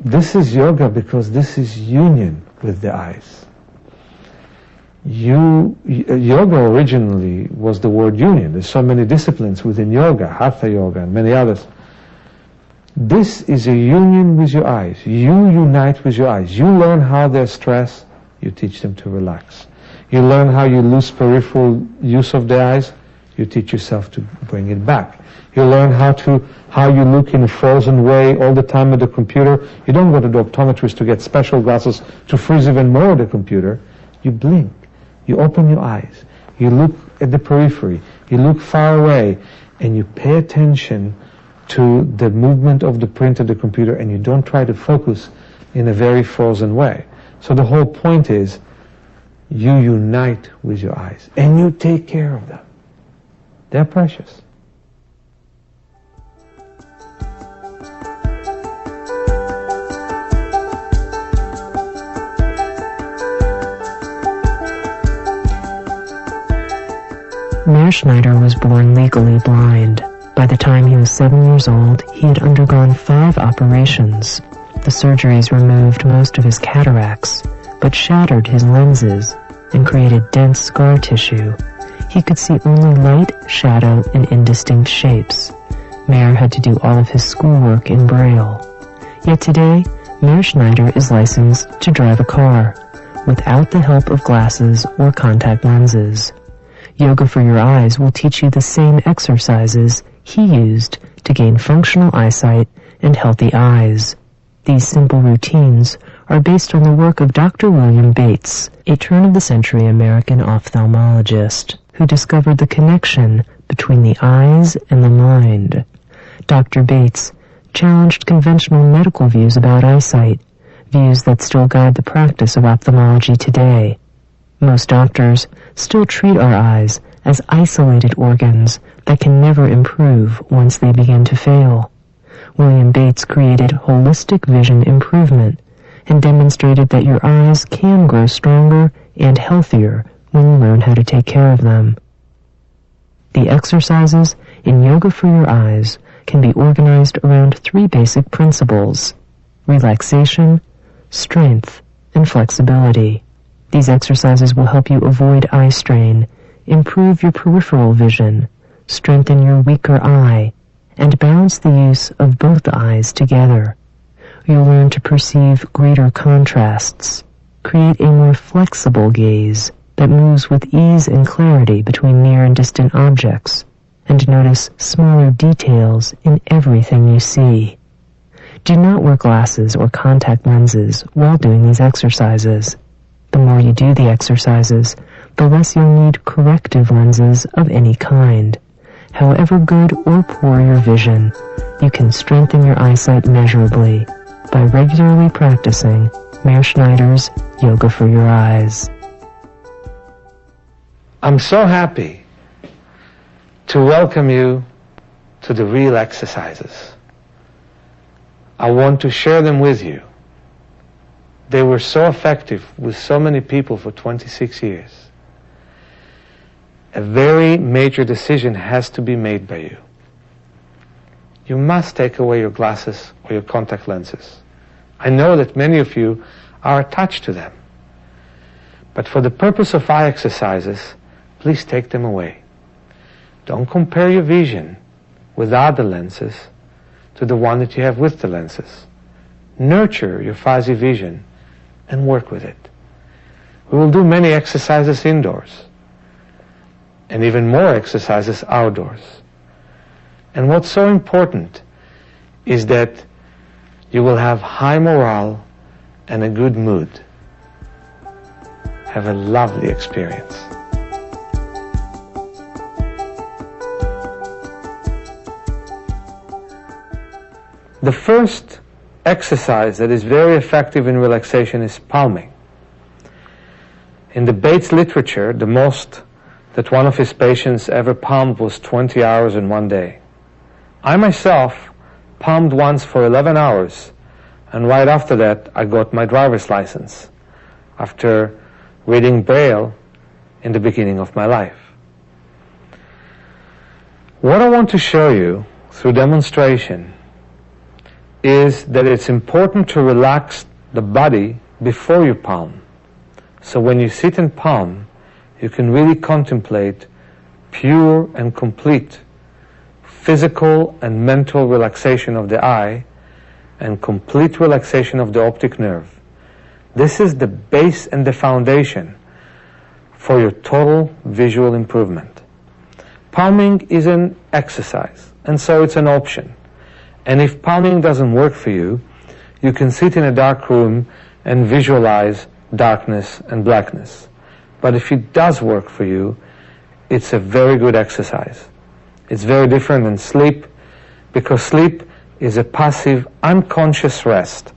This is yoga because this is union with the eyes. Yoga originally was the word union. There's so many disciplines within yoga, hatha yoga and many others. This is a union with your eyes. You unite with your eyes. You learn how they're stressed, you teach them to relax. You learn how you lose peripheral use of the eyes, you teach yourself to bring it back. You learn how you look in a frozen way all the time at the computer. You don't go to the optometrist to get special glasses to freeze even more the computer. You blink. You open your eyes. You look at the periphery. You look far away, and you pay attention to the movement of the print of the computer, and you don't try to focus in a very frozen way. So the whole point is, you unite with your eyes, and you take care of them. They're precious. Meir Schneider was born legally blind. By the time he was 7 years old, he had undergone 5 operations. The surgeries removed most of his cataracts, but shattered his lenses and created dense scar tissue. He could see only light, shadow, and indistinct shapes. Meir had to do all of his schoolwork in Braille. Yet today, Meir Schneider is licensed to drive a car, without the help of glasses or contact lenses. Yoga for Your Eyes will teach you the same exercises he used to gain functional eyesight and healthy eyes. These simple routines are based on the work of Dr. William Bates, a turn-of-the-century American ophthalmologist who discovered the connection between the eyes and the mind. Dr. Bates challenged conventional medical views about eyesight, views that still guide the practice of ophthalmology today. Most doctors still treat our eyes as isolated organs that can never improve once they begin to fail. William Bates created holistic vision improvement and demonstrated that your eyes can grow stronger and healthier when you learn how to take care of them. The exercises in Yoga for Your Eyes can be organized around 3 basic principles: relaxation, strength, and flexibility. These exercises will help you avoid eye strain, improve your peripheral vision, strengthen your weaker eye, and balance the use of both eyes together. You'll learn to perceive greater contrasts, create a more flexible gaze that moves with ease and clarity between near and distant objects, and notice smaller details in everything you see. Do not wear glasses or contact lenses while doing these exercises. The more you do the exercises, the less you'll need corrective lenses of any kind. However good or poor your vision, you can strengthen your eyesight measurably by regularly practicing Meir Schneider's Yoga for Your Eyes. I'm so happy to welcome you to the real exercises. I want to share them with you. They were so effective with so many people for 26 years. A very major decision has to be made by you. You must take away your glasses or your contact lenses. I know that many of you are attached to them. But for the purpose of eye exercises, please take them away. Don't compare your vision without the lenses to the one that you have with the lenses. Nurture your fuzzy vision and work with it. We will do many exercises indoors and even more exercises outdoors. And what's so important is that you will have high morale and a good mood. Have a lovely experience. The first exercise that is very effective in relaxation is palming. In the Bates literature, the most that one of his patients ever palmed was 20 hours in one day. I myself palmed once for 11 hours, and right after that I got my driver's license, after reading Braille in the beginning of my life. What I want to show you through demonstration is that it's important to relax the body before you palm. So when you sit and palm, you can really contemplate pure and complete physical and mental relaxation of the eye and complete relaxation of the optic nerve. This is the base and the foundation for your total visual improvement. Palming is an exercise, and so it's an option. And if palming doesn't work for you, you can sit in a dark room and visualize darkness and blackness. But if it does work for you, it's a very good exercise. It's very different than sleep, because sleep is a passive, unconscious rest,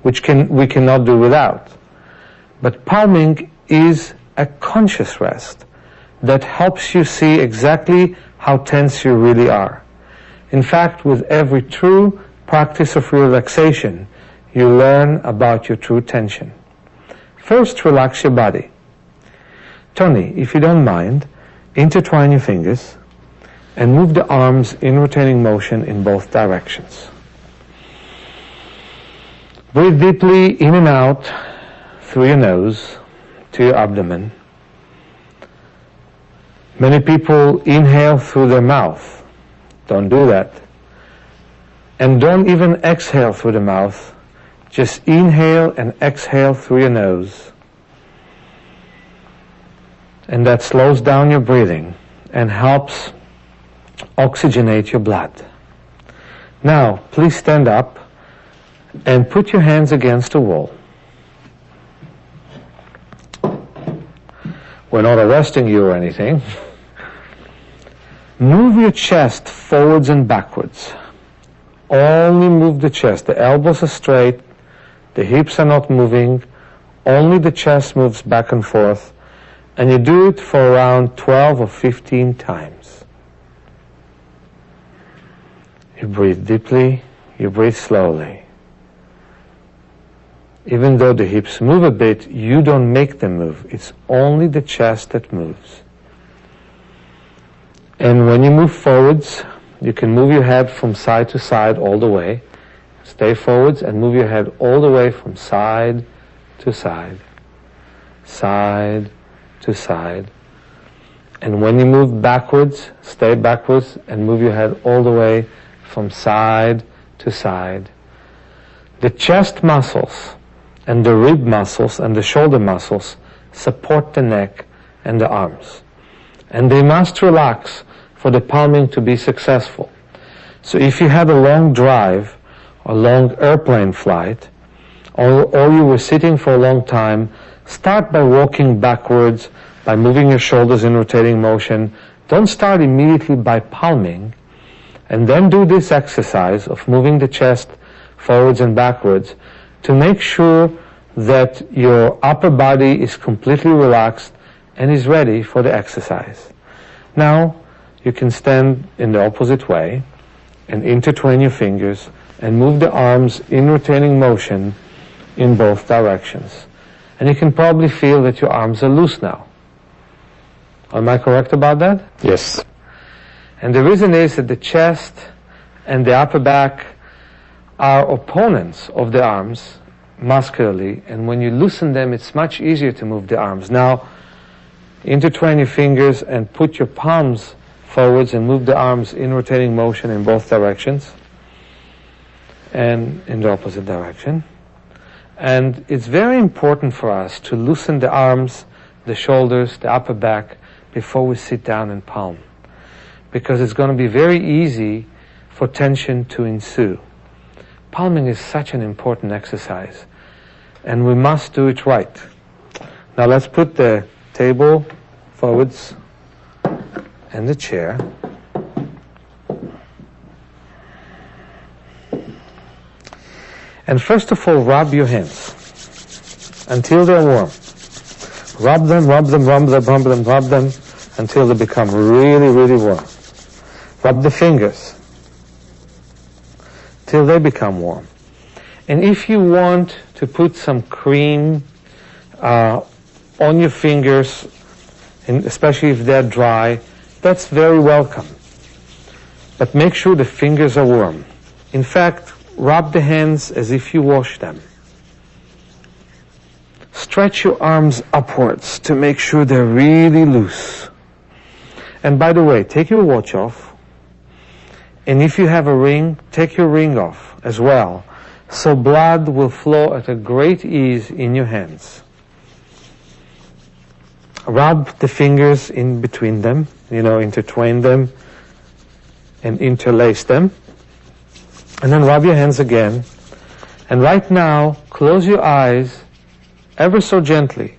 which we cannot do without. But palming is a conscious rest that helps you see exactly how tense you really are. In fact, with every true practice of relaxation, you learn about your true tension. First, relax your body. Tony, if you don't mind, intertwine your fingers and move the arms in rotating motion in both directions. Breathe deeply in and out through your nose to your abdomen. Many people inhale through their mouth. Don't do that. And don't even exhale through the mouth. Just inhale and exhale through your nose. And that slows down your breathing and helps oxygenate your blood. Now, please stand up and put your hands against the wall. We're not arresting you or anything. Move your chest forwards and backwards. Only move the chest. The elbows are straight. The hips are not moving. Only the chest moves back and forth. And you do it for around 12 or 15 times. You breathe deeply. You breathe slowly. Even though the hips move a bit, you don't make them move. It's only the chest that moves. And when you move forwards, you can move your head from side to side all the way. Stay forwards and move your head all the way from side to side. Side to side. And when you move backwards, stay backwards and move your head all the way from side to side. The chest muscles and the rib muscles and the shoulder muscles support the neck and the arms. And they must relax for the palming to be successful. So if you had a long drive, a long airplane flight, or you were sitting for a long time, start by walking backwards, by moving your shoulders in rotating motion. Don't start immediately by palming, and then do this exercise of moving the chest forwards and backwards to make sure that your upper body is completely relaxed and is ready for the exercise. Now, you can stand in the opposite way and intertwine your fingers and move the arms in rotating motion in both directions. And you can probably feel that your arms are loose now. Am I correct about that? Yes. And the reason is that the chest and the upper back are opponents of the arms muscularly, and when you loosen them, it's much easier to move the arms. Now, intertwine your fingers and put your palms forwards and move the arms in rotating motion in both directions and in the opposite direction. And it's very important for us to loosen the arms, the shoulders, the upper back before we sit down and palm, because it's going to be very easy for tension to ensue. Palming is such an important exercise, and we must do it right. Now let's put the table forwards and the chair. And first of all, rub your hands until they're warm. Rub them, rub them, rub them, rub them, rub them until they become really, really warm. Rub the fingers till they become warm. And if you want to put some cream on your fingers, and especially if they're dry, that's very welcome. But make sure the fingers are warm. In fact, rub the hands as if you wash them. Stretch your arms upwards to make sure they're really loose. And by the way, take your watch off. And if you have a ring, take your ring off as well, so blood will flow at a great ease in your hands. Rub the fingers in between them, intertwine them and interlace them. And then rub your hands again. And right now, close your eyes ever so gently,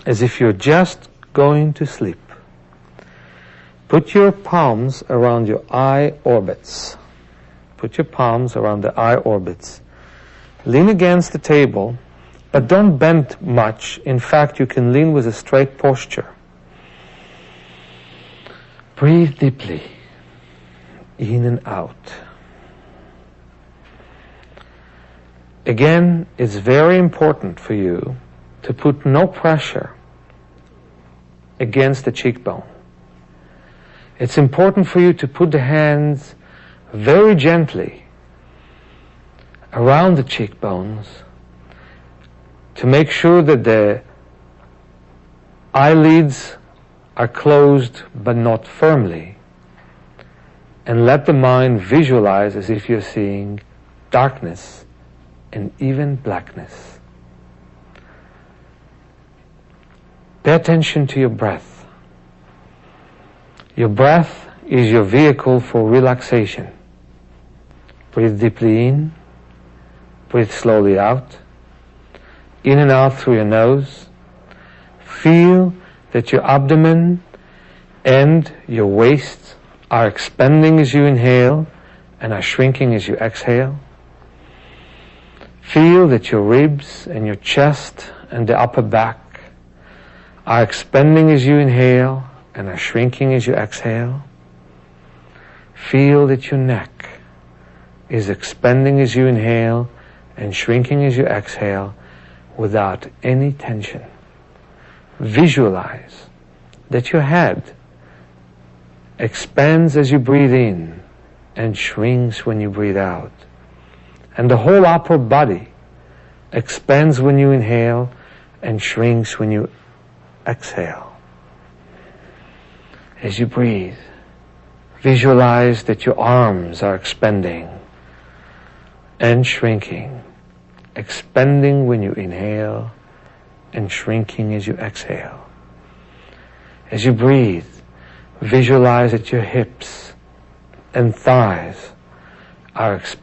as if you're just going to sleep. Put your palms around your eye orbits. Put your palms around the eye orbits. Lean against the table, but don't bend much. In fact, you can lean with a straight posture. Breathe deeply, in and out. Again, it's very important for you to put no pressure against the cheekbone. It's important for you to put the hands very gently around the cheekbones to make sure that the eyelids are closed but not firmly, and let the mind visualize as if you're seeing darkness and even blackness. Pay attention to your breath. Your breath is your vehicle for relaxation. Breathe deeply in, breathe slowly out, in and out through your nose. Feel that your abdomen and your waist are expanding as you inhale and are shrinking as you exhale. Feel that your ribs and your chest and the upper back are expanding as you inhale and are shrinking as you exhale. Feel that your neck is expanding as you inhale and shrinking as you exhale without any tension. Visualize that your head expands as you breathe in and shrinks when you breathe out. And the whole upper body expands when you inhale and shrinks when you exhale. As you breathe, visualize that your arms are expanding and shrinking, expanding when you inhale and shrinking as you exhale. As you breathe, visualize that your hips and thighs are expanding